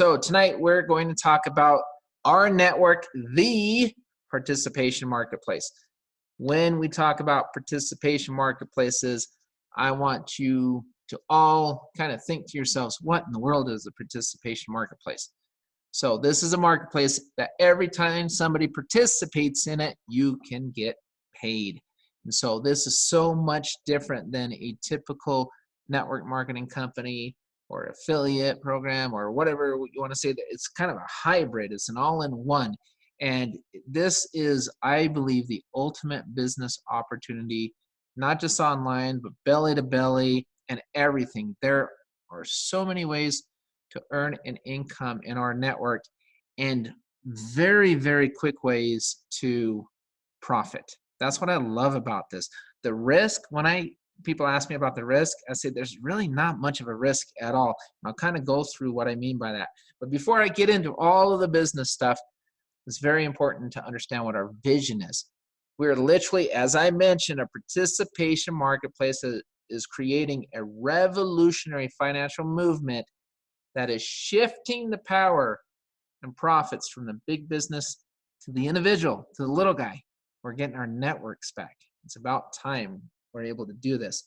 So tonight we're going to talk about rNetwork, the participation marketplace. When we talk about participation marketplaces, I want you to all kind of think to yourselves, what in the world is a participation marketplace? So this is a marketplace that every time somebody participates in it, you can get paid. And so this is so much different than a typical network marketing company or affiliate program or whatever you want to say. That it's kind of a hybrid. It's an all-in-one. And this is, I believe, the ultimate business opportunity, not just online, but belly to belly and everything. There are so many ways to earn an income in our network and very, very quick ways to profit. That's what I love about this. The risk, when people ask me about the risk, I say there's really not much of a risk at all. And I'll kind of go through what I mean by that. But before I get into all of the business stuff, it's very important to understand what our vision is. We're literally, as I mentioned, a participation marketplace that is creating a revolutionary financial movement that is shifting the power and profits from the big business to the individual, to the little guy. We're getting our networks back. It's about time we're able to do this.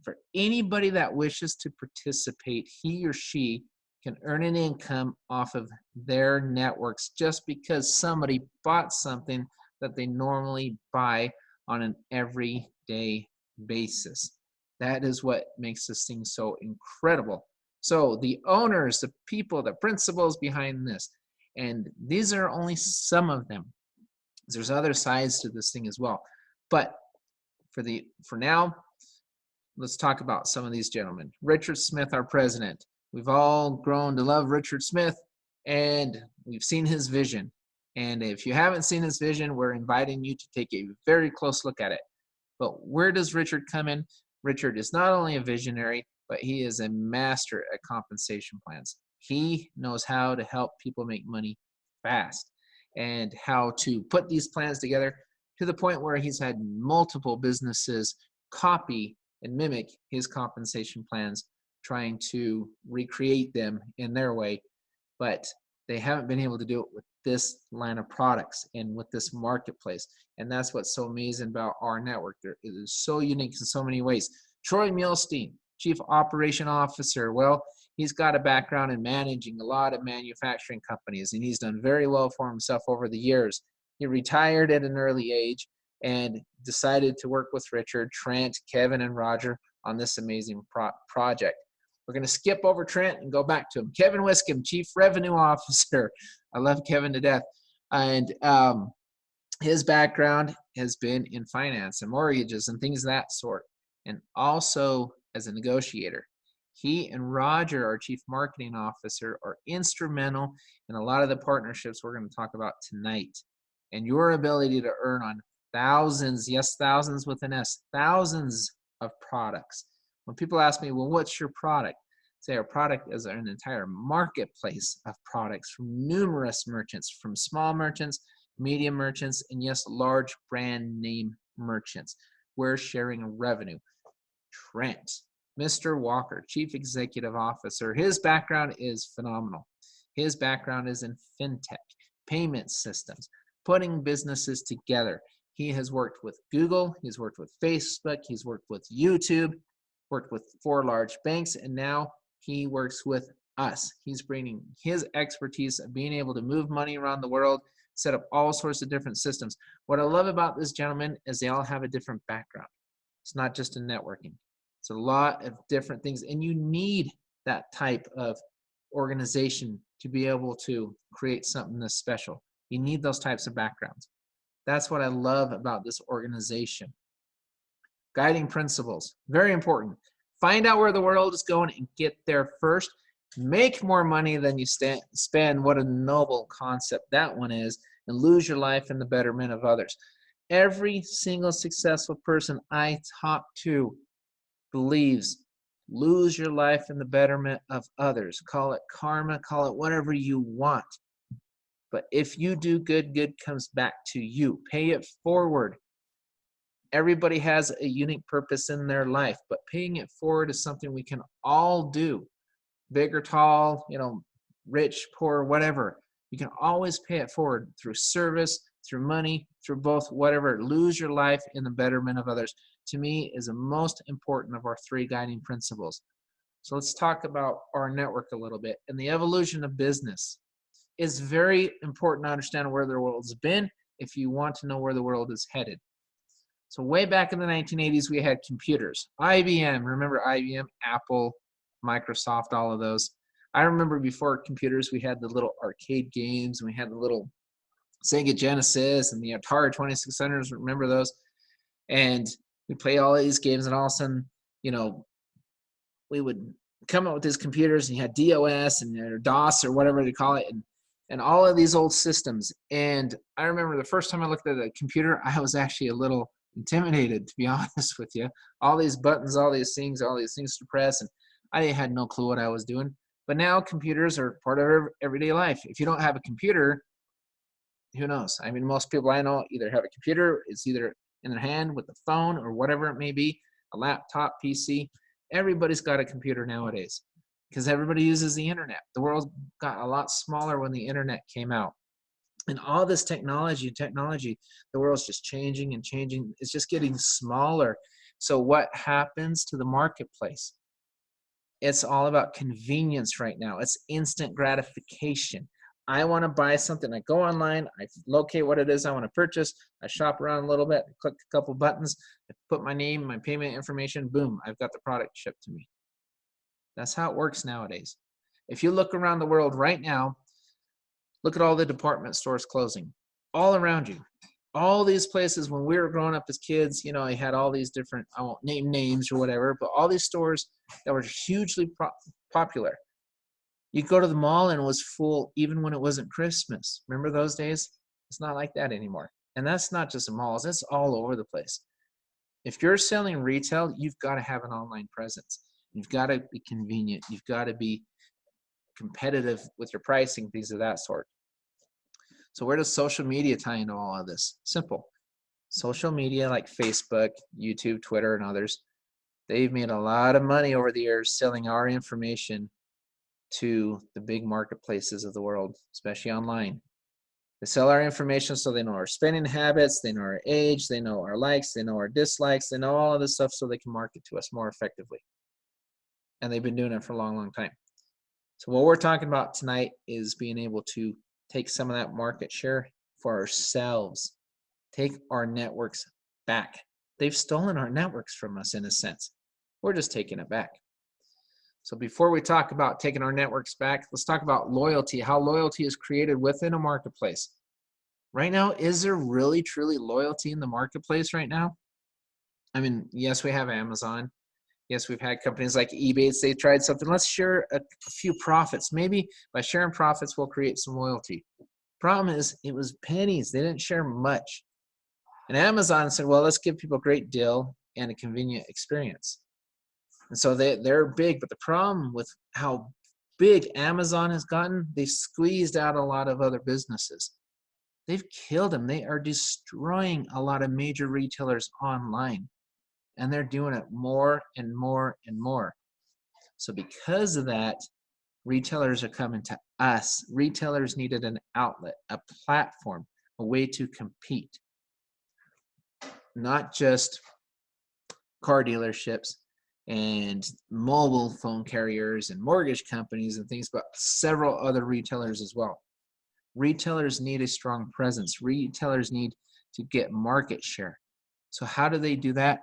For anybody that wishes to participate, he or she can earn an income off of their networks just because somebody bought something that they normally buy on an everyday basis. That is what makes this thing so incredible. So the owners, the people, the principals behind this, and these are only some of them. There's other sides to this thing as well. But for now, let's talk about some of these gentlemen. Richard Smith, our president. We've all grown to love Richard Smith, and we've seen his vision. And if you haven't seen his vision, we're inviting you to take a very close look at it. But where does Richard come in? Richard is not only a visionary, but he is a master at compensation plans. He knows how to help people make money fast and how to put these plans together to the point where he's had multiple businesses copy and mimic his compensation plans, trying to recreate them in their way, but they haven't been able to do it with this line of products and with this marketplace. And that's what's so amazing about our network. It is so unique in so many ways. Troy Muhlstein, Chief Operation Officer. Well, he's got a background in managing a lot of manufacturing companies, and he's done very well for himself over the years. He retired at an early age and decided to work with Richard, Trent, Kevin, and Roger on this amazing project. We're going to skip over Trent and go back to him. Kevin Wiscombe, Chief Revenue Officer. I love Kevin to death. And his background has been in finance and mortgages and things of that sort, and also as a negotiator. He and Roger, our Chief Marketing Officer, are instrumental in a lot of the partnerships we're going to talk about tonight. And your ability to earn on thousands, yes, thousands with an S, thousands of products. When people ask me, well, what's your product? Say our product is an entire marketplace of products from numerous merchants, from small merchants, medium merchants, and yes, large brand name merchants. We're sharing revenue. Trent, Mr. Walker, Chief Executive Officer. His background is phenomenal. His background is in fintech, payment systems, putting businesses together. He has worked with Google, he's worked with Facebook, he's worked with YouTube, worked with 4 large banks, and now he works with us. He's bringing his expertise of being able to move money around the world, set up all sorts of different systems. What I love about this gentleman is they all have a different background. It's not just in networking. It's a lot of different things, and you need that type of organization to be able to create something that's special. You need those types of backgrounds. That's what I love about this organization. Guiding principles, very important. Find out where the world is going and get there first. Make more money than you spend. What a noble concept that one is. And lose your life in the betterment of others. Every single successful person I talk to believes lose your life in the betterment of others. Call it karma, call it whatever you want. But if you do good, good comes back to you. Pay it forward. Everybody has a unique purpose in their life, but paying it forward is something we can all do. Big or tall, rich, poor, whatever. You can always pay it forward through service, through money, through both, whatever. Lose your life in the betterment of others, to me, is the most important of our three guiding principles. So let's talk about our network a little bit and the evolution of business. It's very important to understand where the world's been if you want to know where the world is headed. So way back in the 1980s, we had computers. IBM, remember IBM, Apple, Microsoft, all of those. I remember before computers, we had the little arcade games, and we had the little Sega Genesis and the Atari 2600s, remember those? And we play all these games, and all of a sudden, you know, we would come up with these computers, and you had DOS or DOS or whatever they call it, and all of these old systems. And I remember the first time I looked at a computer, I was actually a little intimidated, to be honest with you. All these buttons, all these things to press, and I had no clue what I was doing. But now computers are part of our everyday life. If you don't have a computer, who knows? I mean, most people I know either have a computer, it's either in their hand with a phone or whatever it may be, a laptop, PC. Everybody's got a computer nowadays because everybody uses the internet. The world got a lot smaller when the internet came out. And all this technology, the world's just changing and changing. It's just getting smaller. So what happens to the marketplace? It's all about convenience right now. It's instant gratification. I want to buy something. I go online, I locate what it is I want to purchase, I shop around a little bit, I click a couple buttons, I put my name, my payment information, boom, I've got the product shipped to me. That's how it works nowadays. If you look around the world right now, look at all the department stores closing all around you. All these places, when we were growing up as kids, you know, I had all these different, I won't name names or whatever, but all these stores that were hugely popular. You go to the mall and it was full even when it wasn't Christmas. Remember those days? It's not like that anymore. And that's not just the malls, that's all over the place. If you're selling retail, you've got to have an online presence. You've got to be convenient. You've got to be competitive with your pricing, things of that sort. So where does social media tie into all of this? Simple. Social media like Facebook, YouTube, Twitter, and others, they've made a lot of money over the years selling our information to the big marketplaces of the world, especially online. They sell our information so they know our spending habits, they know our age, they know our likes, they know our dislikes, they know all of this stuff so they can market to us more effectively. And they've been doing it for a long, long time. So what we're talking about tonight is being able to take some of that market share for ourselves, take our networks back. They've stolen our networks from us in a sense. We're just taking it back. So before we talk about taking our networks back, let's talk about loyalty, how loyalty is created within a marketplace. Right now, is there really, truly loyalty in the marketplace right now? I mean, yes, we have Amazon. Yes, we've had companies like eBay say tried something. Let's share a few profits. Maybe by sharing profits, we'll create some loyalty. Problem is, it was pennies. They didn't share much. And Amazon said, well, let's give people a great deal and a convenient experience. And so they're big, but the problem with how big Amazon has gotten, they've squeezed out a lot of other businesses. They've killed them. They are destroying a lot of major retailers online, and they're doing it more and more and more. So because of that, retailers are coming to us. Retailers needed an outlet, a platform, a way to compete. Not just car dealerships and mobile phone carriers and mortgage companies and things, but several other retailers as well. Retailers need a strong presence. Retailers need to get market share. So how do they do that?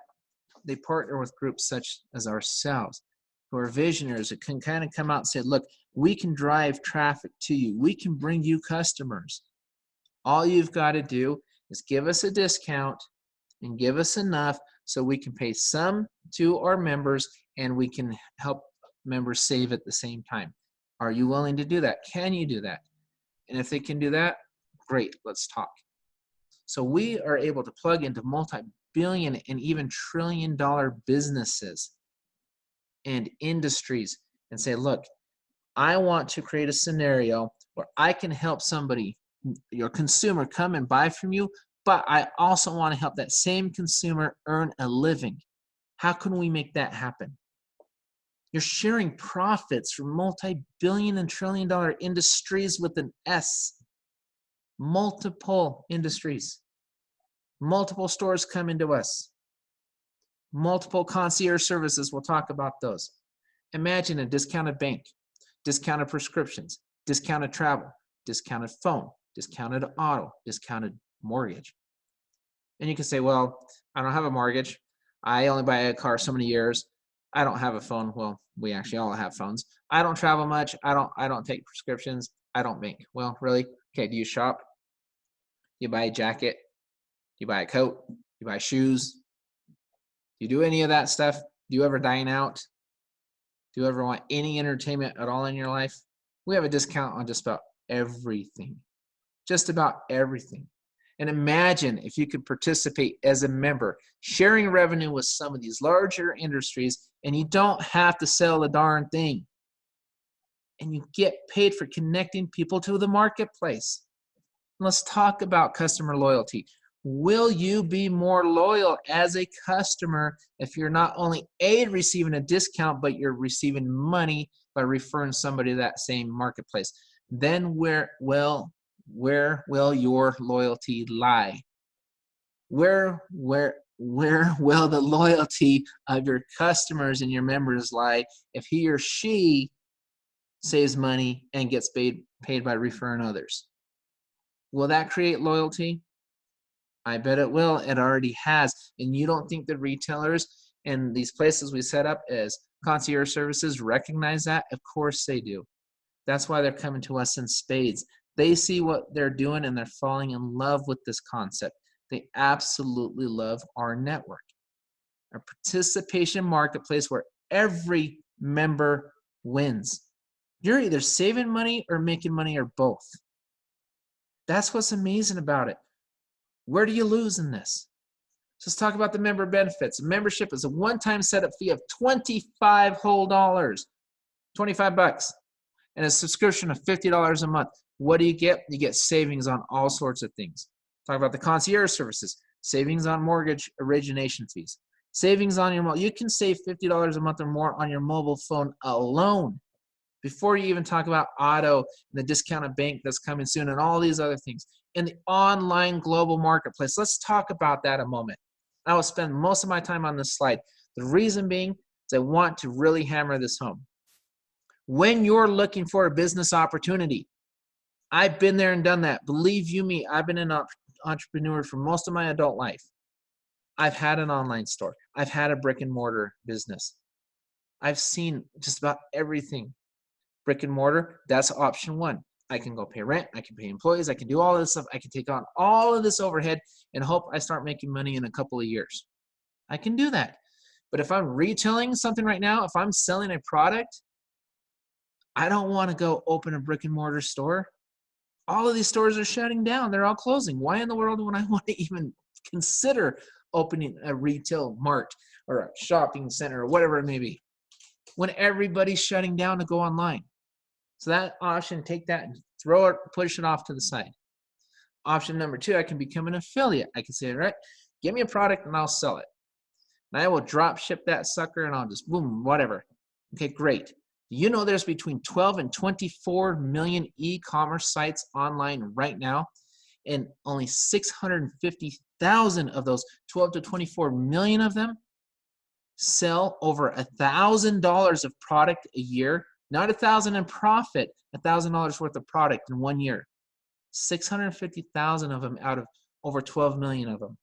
They partner with groups such as ourselves, who are visionaries, that can kind of come out and say, look, we can drive traffic to you. We can bring you customers. All you've got to do is give us a discount and give us enough so we can pay some to our members and we can help members save at the same time. Are you willing to do that? Can you do that? And if they can do that, great, let's talk. So we are able to plug into multi-billion and even trillion-dollar businesses and industries and say, look, I want to create a scenario where I can help somebody, your consumer, come and buy from you, but I also want to help that same consumer earn a living. How can we make that happen? You're sharing profits from multi-billion and trillion-dollar industries with an S. Multiple industries. Multiple stores come into us. Multiple concierge services, we'll talk about those. Imagine a discounted bank, discounted prescriptions, discounted travel, discounted phone, discounted auto, discounted mortgage. And you can say, well, I don't have a mortgage. I only buy a car so many years. I don't have a phone. Well, we actually all have phones. I don't travel much. I don't take prescriptions. I don't bank. Well, really? Okay, do you shop? You buy a jacket? You buy a coat? You buy shoes? Do you do any of that stuff? Do you ever dine out? Do you ever want any entertainment at all in your life? We have a discount on just about everything. Just about everything. And imagine if you could participate as a member, sharing revenue with some of these larger industries, and you don't have to sell a darn thing. And you get paid for connecting people to the marketplace. Let's talk about customer loyalty. Will you be more loyal as a customer if you're not only receiving a discount, but you're receiving money by referring somebody to that same marketplace? Then where will your loyalty lie? Where will the loyalty of your customers and your members lie if he or she saves money and gets paid by referring others? Will that create loyalty? I bet it will. It already has. And you don't think the retailers and these places we set up as concierge services recognize that? Of course they do. That's why they're coming to us in spades. They see what they're doing and they're falling in love with this concept. They absolutely love our network. A participation marketplace where every member wins. You're either saving money or making money or both. That's what's amazing about it. Where do you lose in this? So let's talk about the member benefits. Membership is a one-time setup fee of $25 whole dollars, $25, and a subscription of $50 a month. What do you get? You get savings on all sorts of things. Talk about the concierge services, savings on mortgage origination fees, savings on your, you can save $50 a month or more on your mobile phone alone before you even talk about auto and the discounted bank that's coming soon and all these other things. In the online global marketplace, let's talk about that a moment. I will spend most of my time on this slide. The reason being is I want to really hammer this home. When you're looking for a business opportunity, I've been there and done that. Believe you me, I've been an entrepreneur for most of my adult life. I've had an online store. I've had a brick and mortar business. I've seen just about everything. Brick and mortar, that's option one. I can go pay rent, I can pay employees, I can do all this stuff, I can take on all of this overhead and hope I start making money in a couple of years. I can do that. But if I'm retailing something right now, if I'm selling a product, I don't want to go open a brick and mortar store. All of these stores are shutting down. They're all closing. Why in the world would I want to even consider opening a retail mart or a shopping center or whatever it may be when everybody's shutting down to go online? So that option, take that and throw it, push it off to the side. Option number two, I can become an affiliate. I can say, all right, give me a product and I'll sell it. And I will drop ship that sucker and I'll just boom, whatever. Okay, great. You know there's between 12 and 24 million e-commerce sites online right now, and only 650,000 of those 12 to 24 million of them sell over $1,000 of product a year. Not $1,000 in profit, $1,000 worth of product in 1 year. 650,000 of them out of over 12 million of them.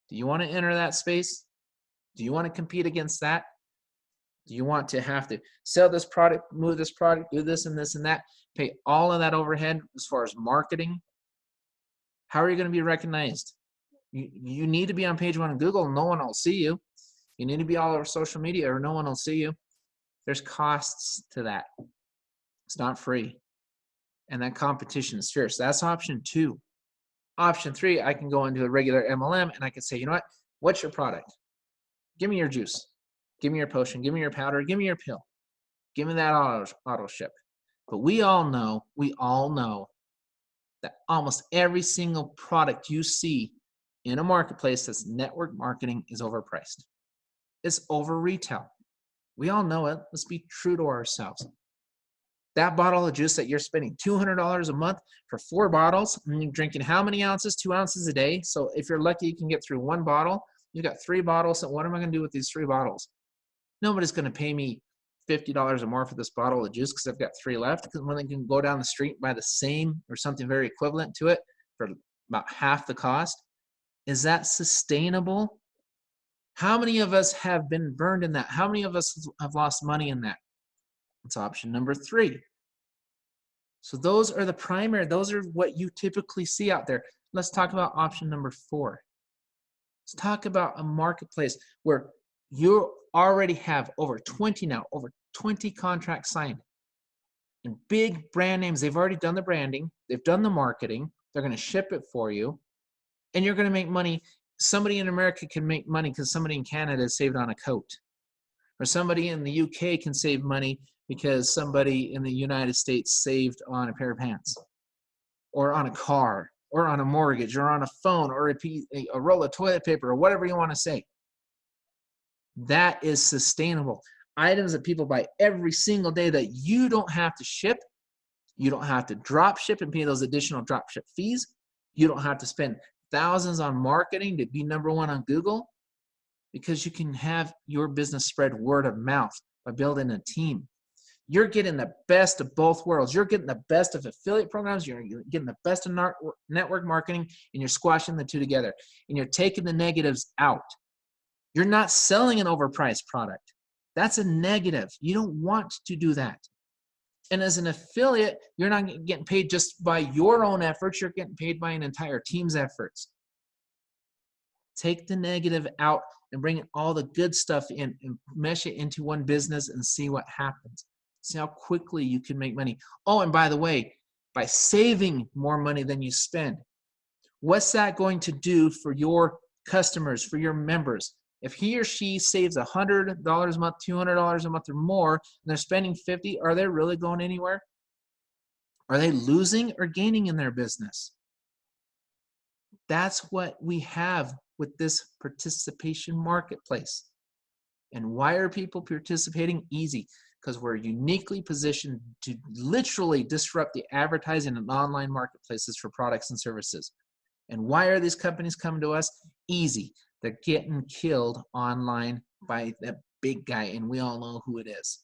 Do you want to enter that space? Do you want to compete against that? Do you want to have to sell this product, move this product, do this and this and that, pay all of that overhead as far as marketing? How are you going to be recognized? You need to be on page one of Google. No one will see you. You need to be all over social media or no one will see you. There's costs to that. It's not free. And that competition is fierce. That's option two. Option three, I can go into a regular MLM and I can say, you know what? What's your product? Give me your juice. Give me your potion. Give me your powder. Give me your pill. Give me that auto ship. But we all know that almost every single product you see in a marketplace that's network marketing is overpriced. It's over retail. We all know it. Let's be true to ourselves. That bottle of juice that you're spending $200 a month for 4 bottles, and you're drinking how many ounces? 2 ounces a day. So if you're lucky, you can get through 1 bottle. You got 3 bottles. So what am I going to do with these 3 bottles? Nobody's going to pay me $50 or more for this bottle of juice because I've got 3 left. Because when they can go down the street and buy the same or something very equivalent to it for about half the cost. Is that sustainable? How many of us have been burned in that? How many of us have lost money in that? It's option number 3. So those are the primary, those are what you typically see out there. Let's talk about option number 4. Let's talk about a marketplace where you already have over 20 contracts signed. And big brand names, they've already done the branding, they've done the marketing, they're going to ship it for you, and you're going to make money. Somebody in America can make money because somebody in Canada saved on a coat. Or somebody in the UK can save money because somebody in the United States saved on a pair of pants, or on a car, or on a mortgage, or on a phone, or a roll of toilet paper, or whatever you want to say. That is sustainable. Items that people buy every single day that you don't have to ship. You don't have to drop ship and pay those additional drop ship fees. You don't have to spend thousands on marketing to be #1 on Google, because you can have your business spread word of mouth by building a team. You're getting the best of both worlds. You're getting the best of affiliate programs. You're getting the best of network marketing, and you're squashing the two together. And you're taking the negatives out. You're not selling an overpriced product. That's a negative. You don't want to do that. And as an affiliate, you're not getting paid just by your own efforts. You're getting paid by an entire team's efforts. Take the negative out and bring all the good stuff in and mesh it into one business and see what happens. See how quickly you can make money. Oh, and by the way, by saving more money than you spend, what's that going to do for your customers, for your members? If he or she saves $100 a month, $200 a month or more, and they're spending $50, are they really going anywhere? Are they losing or gaining in their business? That's what we have with this participation marketplace. And why are people participating? Easy, because we're uniquely positioned to literally disrupt the advertising and online marketplaces for products and services. And why are these companies coming to us? Easy. They're getting killed online by that big guy, and we all know who it is.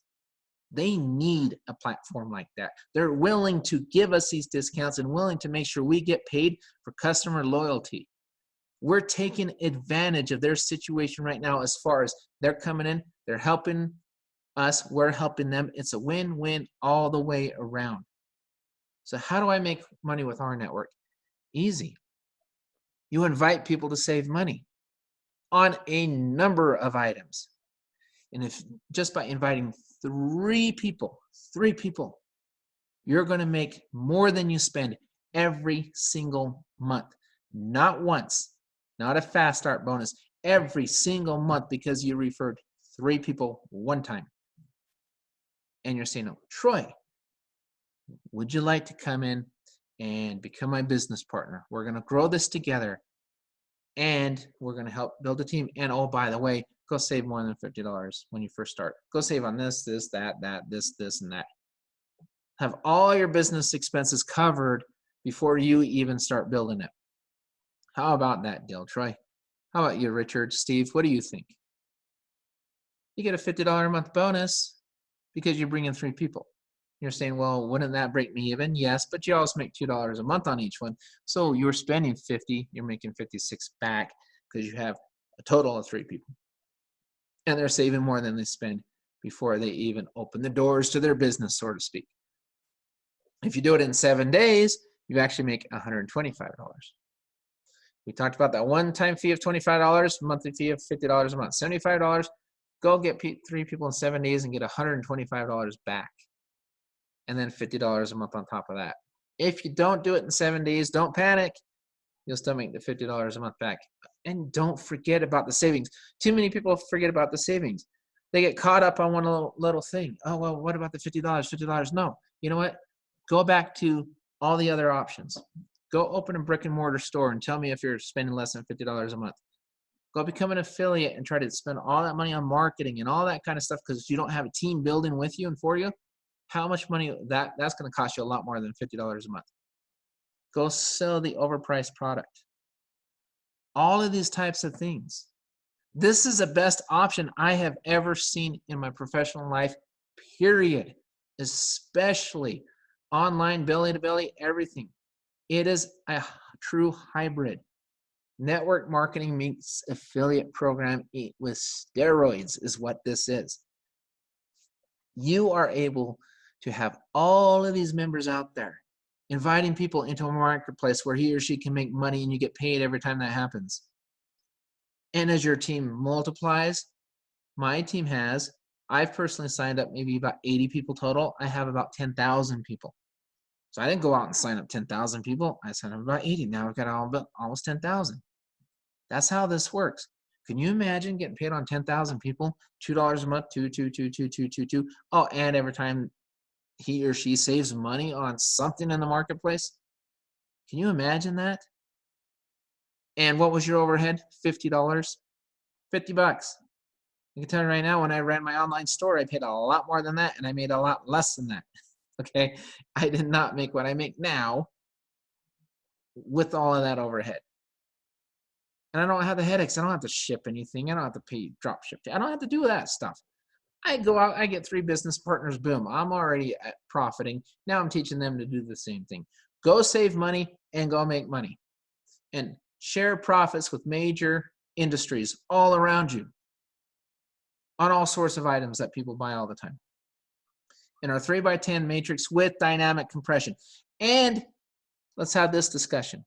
They need a platform like that. They're willing to give us these discounts and willing to make sure we get paid for customer loyalty. We're taking advantage of their situation right now as far as they're coming in, they're helping us, we're helping them. It's a win-win all the way around. So how do I make money with rNetwork? Easy. You invite people to save money on a number of items. And if just by inviting 3 people, you're going to make more than you spend every single month. Not once, not a fast start bonus, every single month, because you referred 3 people one time. And you're saying, oh, Troy, would you like to come in and become my business partner? We're going to grow this together, and we're going to help build a team. And oh, by the way, go save more than $50 when you first start. Go save on this, that, this, and that. Have all your business expenses covered before you even start building it. How about that deal, Troy? How about you, Richard, Steve? What do you think? You get a $50 a month bonus because you bring in 3 people. You're saying, well, wouldn't that break me even? Yes, but you also make $2 a month on each one. So you're spending 50, you're making 56 back because you have a total of 3 people. And they're saving more than they spend before they even open the doors to their business, so to speak. If you do it in 7 days, you actually make $125. We talked about that one-time fee of $25, monthly fee of $50 a month, $75. Go get 3 people in 7 days and get $125 back. And then $50 a month on top of that. If you don't do it in 7 days, don't panic. You'll still make the $50 a month back. And don't forget about the savings. Too many people forget about the savings. They get caught up on one little thing. Oh, well, what about the $50? $50? No. You know what? Go back to all the other options. Go open a brick and mortar store and tell me if you're spending less than $50 a month. Go become an affiliate and try to spend all that money on marketing and all that kind of stuff because you don't have a team building with you and for you. How much money that's going to cost you? A lot more than $50 a month. Go sell the overpriced product. All of these types of things. This is the best option I have ever seen in my professional life, period. Especially online, belly to belly, everything. It is a true hybrid. Network marketing meets affiliate program with steroids is what this is. You are able to have all of these members out there, inviting people into a marketplace where he or she can make money and you get paid every time that happens. And as your team multiplies, my team has, I've personally signed up maybe about 80 people total. I have about 10,000 people. So I didn't go out and sign up 10,000 people. I signed up about 80. Now I've got almost 10,000. That's how this works. Can you imagine getting paid on 10,000 people, $2 a month, two. Oh, and every time he or she saves money on something in the marketplace? Can you imagine that? And what was your overhead? $50? 50 bucks. I can tell you right now, when I ran my online store, I paid a lot more than that, and I made a lot less than that. Okay? I did not make what I make now with all of that overhead. And I don't have the headaches. I don't have to ship anything. I don't have to pay drop ship. I don't have to do that stuff. I go out, I get 3 business partners, boom. I'm already profiting. Now I'm teaching them to do the same thing. Go save money and go make money. And share profits with major industries all around you on all sorts of items that people buy all the time. In our 3x10 matrix with dynamic compression. And let's have this discussion.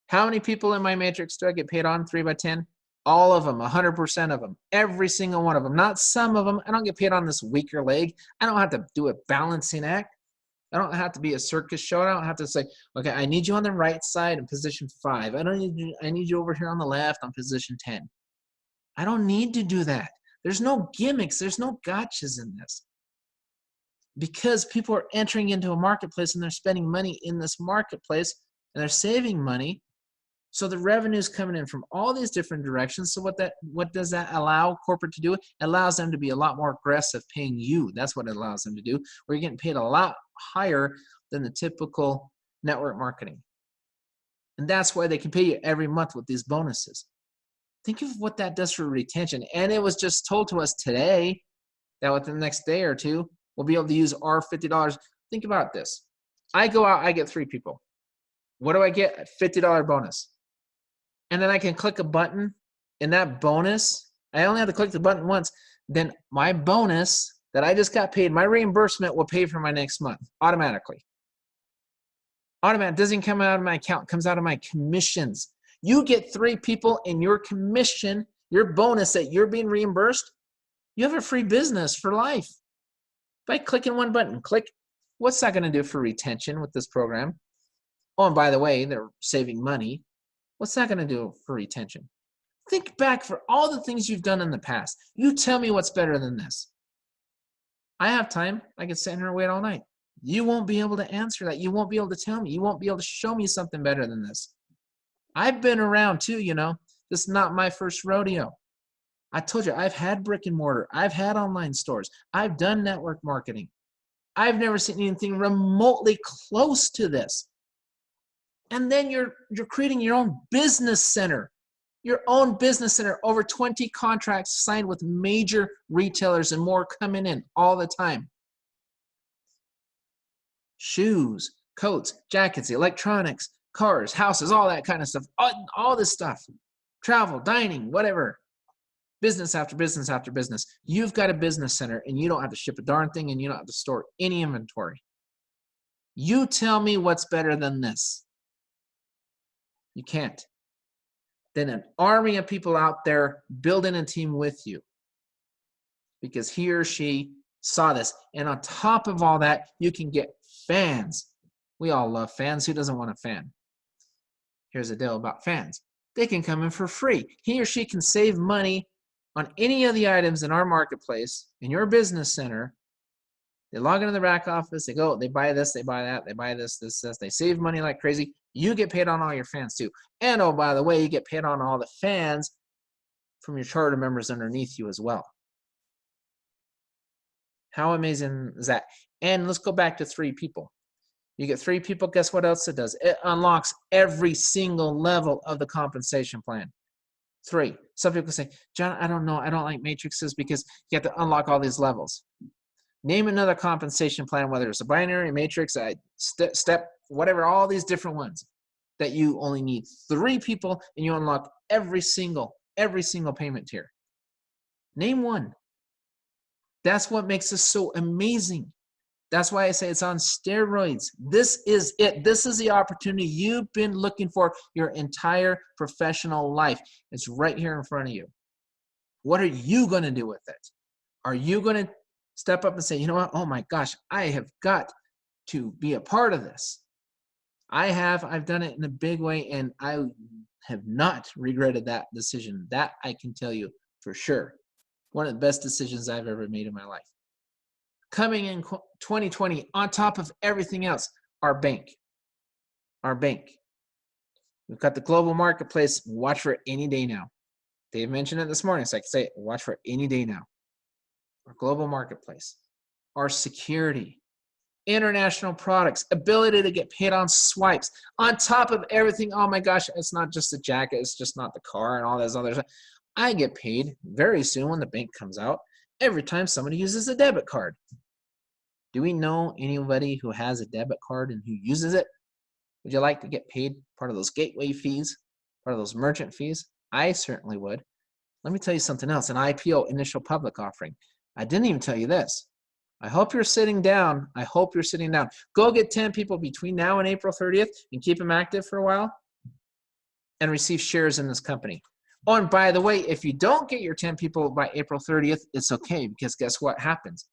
How many people in my matrix do I get paid on 3x10? All of them, 100% of them, every single one of them, not some of them. I don't get paid on this weaker leg. I don't have to do a balancing act. I don't have to be a circus show. I don't have to say, okay, I need you on the right side in position 5. I need you over here on the left on position 10. I don't need to do that. There's no gimmicks. There's no gotchas in this. Because people are entering into a marketplace and they're spending money in this marketplace and they're saving money. So the revenue is coming in from all these different directions. So what does that allow corporate to do? It allows them to be a lot more aggressive paying you. That's what it allows them to do, where you're getting paid a lot higher than the typical network marketing. And that's why they can pay you every month with these bonuses. Think of what that does for retention. And it was just told to us today that within the next day or two, we'll be able to use our $50. Think about this. I go out, I get 3 people. What do I get? A $50 bonus. And then I can click a button, and that bonus, I only have to click the button once, then my bonus that I just got paid, my reimbursement will pay for my next month automatically. Automatic, doesn't come out of my account, comes out of my commissions. You get 3 people in your commission, your bonus that you're being reimbursed, you have a free business for life. By clicking one button, click, what's that going to do for retention with this program? Oh, and by the way, they're saving money. What's that going to do for retention? Think back for all the things you've done in the past. You tell me what's better than this. I have time. I can sit here and wait all night. You won't be able to answer that. You won't be able to tell me. You won't be able to show me something better than this. I've been around too, you know. This is not my first rodeo. I told you, I've had brick and mortar. I've had online stores. I've done network marketing. I've never seen anything remotely close to this. And then you're creating your own business center. Your own business center. Over 20 contracts signed with major retailers and more coming in all the time. Shoes, coats, jackets, electronics, cars, houses, all that kind of stuff. All this stuff. Travel, dining, whatever. Business after business after business. You've got a business center and you don't have to ship a darn thing and you don't have to store any inventory. You tell me what's better than this. You can't. Then an army of people out there building a team with you because he or she saw this. And on top of all that, you can get fans. We all love fans. Who doesn't want a fan? Here's the deal about fans. They can come in for free. He or she can save money on any of the items in our marketplace, in your business center. They log into the back office, they go, they buy this, they buy that, they buy this, they save money like crazy. You get paid on all your fans too. And oh, by the way, you get paid on all the fans from your charter members underneath you as well. How amazing is that? And let's go back to 3 people. You get 3 people, guess what else it does? It unlocks every single level of the compensation plan. 3. Some people say, John, I don't know. I don't like matrices because you have to unlock all these levels. Name another compensation plan, whether it's a binary, matrix, step, whatever, all these different ones that you only need 3 people and you unlock every single payment tier. Name one. That's what makes this so amazing. That's why I say it's on steroids. This is it. This is the opportunity you've been looking for your entire professional life. It's right here in front of you. What are you going to do with it? Are you going to step up and say, you know what? Oh my gosh, I have got to be a part of this. I've done it in a big way, and I have not regretted that decision. That I can tell you for sure. One of the best decisions I've ever made in my life. Coming in 2020, on top of everything else, our bank. Our bank. We've got the global marketplace. Watch for it any day now. Dave mentioned it this morning, so I can say it. Watch for it any day now. Our global marketplace. Our security. International products. Ability to get paid on swipes. On top of everything, oh my gosh, it's not just the jacket. It's just not the car and all those other stuff. I get paid very soon when the bank comes out every time somebody uses a debit card. Do we know anybody who has a debit card and who uses it? Would you like to get paid part of those gateway fees, part of those merchant fees? I certainly would. Let me tell you something else, an IPO, initial public offering. I didn't even tell you this. I hope you're sitting down. I hope you're sitting down. Go get 10 people between now and April 30th and keep them active for a while and receive shares in this company. Oh, and by the way, if you don't get your 10 people by April 30th, it's okay, because guess what happens?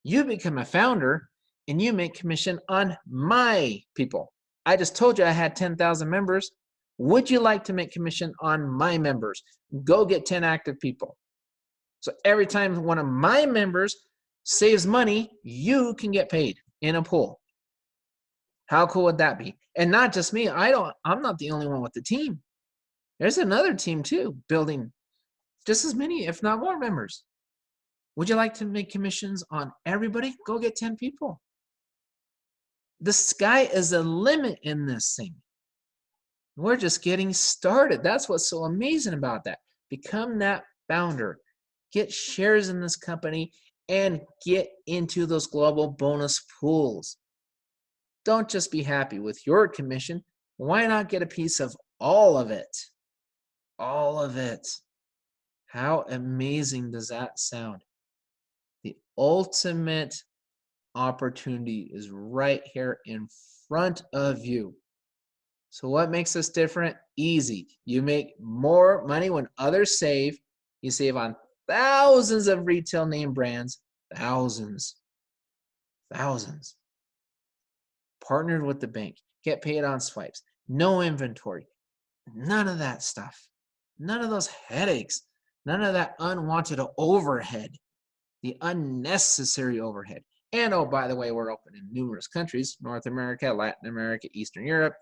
You become a founder and you make commission on my people. I just told you I had 10,000 members. Would you like to make commission on my members? Go get 10 active people. So every time one of my members saves money, you can get paid in a pool. How cool would that be? And not just me. I'm not the only one with the team. There's another team too, building just as many, if not more, members. Would you like to make commissions on everybody? Go get 10 people. The sky is the limit in this thing. We're just getting started. That's what's so amazing about that. Become that founder. Get shares in this company and get into those global bonus pools. Don't just be happy with your commission. Why not get a piece of all of it? All of it. How amazing does that sound? The ultimate opportunity is right here in front of you. So what makes us different? Easy. You make more money when others save. You save on thousands of retail name brands. Thousands. Partnered with the bank. Get paid on swipes. No inventory. None of that stuff. None of those headaches. None of that unwanted overhead. The unnecessary overhead. And oh, by the way, we're open in numerous countries. North America, Latin America, Eastern Europe.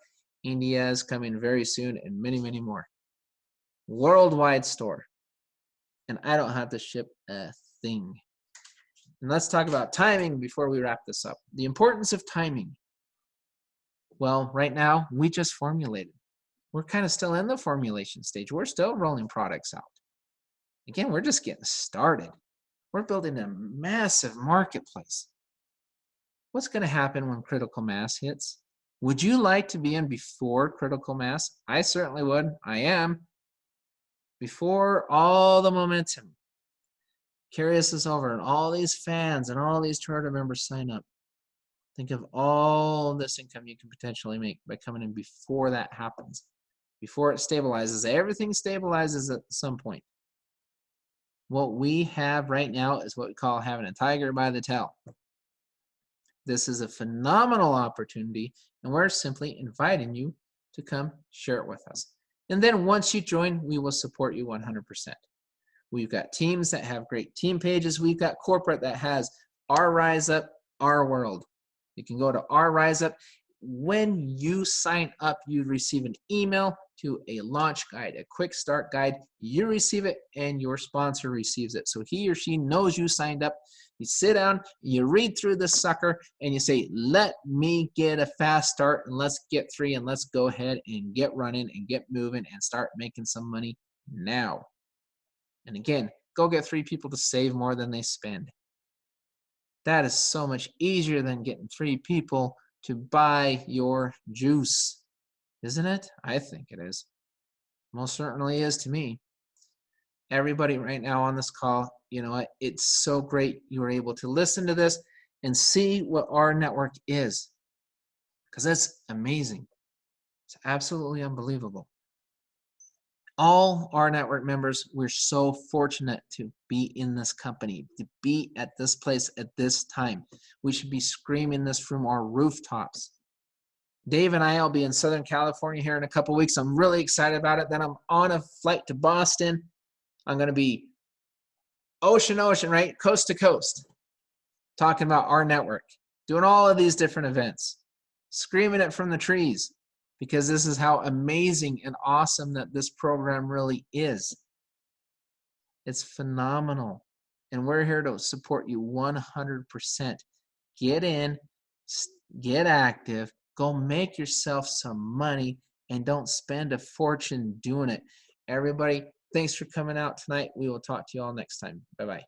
India is coming very soon, and many, many more. Worldwide store. And I don't have to ship a thing. And let's talk about timing before we wrap this up. The importance of timing. Well, right now, we just formulated. We're kind of still in the formulation stage. We're still rolling products out. Again, we're just getting started. We're building a massive marketplace. What's going to happen when critical mass hits? Would you like to be in before critical mass? I certainly would. I am. Before all the momentum carries us over and all these fans and all these charter members sign up. Think of all this income you can potentially make by coming in before that happens. Before it stabilizes. Everything stabilizes at some point. What we have right now is what we call having a tiger by the tail. This is a phenomenal opportunity, and we're simply inviting you to come share it with us. And then once you join, we will support you 100%. We've got teams that have great team pages. We've got corporate that has our Rise Up, our world. You can go to our Rise Up. when you sign up, you receive an email to a launch guide, a quick start guide. You receive it and your sponsor receives it. So he or she knows you signed up. You sit down, you read through this sucker, and you say, let me get a fast start, and let's get free, and let's go ahead and get running and get moving and start making some money now. And again, go get 3 people to save more than they spend. That is so much easier than getting 3 people to buy your juice, isn't it? I think it is. Most certainly is to me. Everybody right now on this call, you know what? It's so great you were able to listen to this and see what rNetwork is, because that's amazing. It's absolutely unbelievable. All rNetwork members, we're so fortunate to be in this company, to be at this place at this time. We should be screaming this from our rooftops. Dave and I will be in Southern California here in a couple weeks. I'm really excited about it. Then I'm on a flight to Boston. I'm going to be ocean, right? Coast to coast, talking about rNetwork, doing all of these different events, screaming it from the trees, because this is how amazing and awesome that this program really is. It's phenomenal. And we're here to support you 100%. Get in, get active, go make yourself some money, and don't spend a fortune doing it. Everybody, thanks for coming out tonight. We will talk to you all next time. Bye-bye.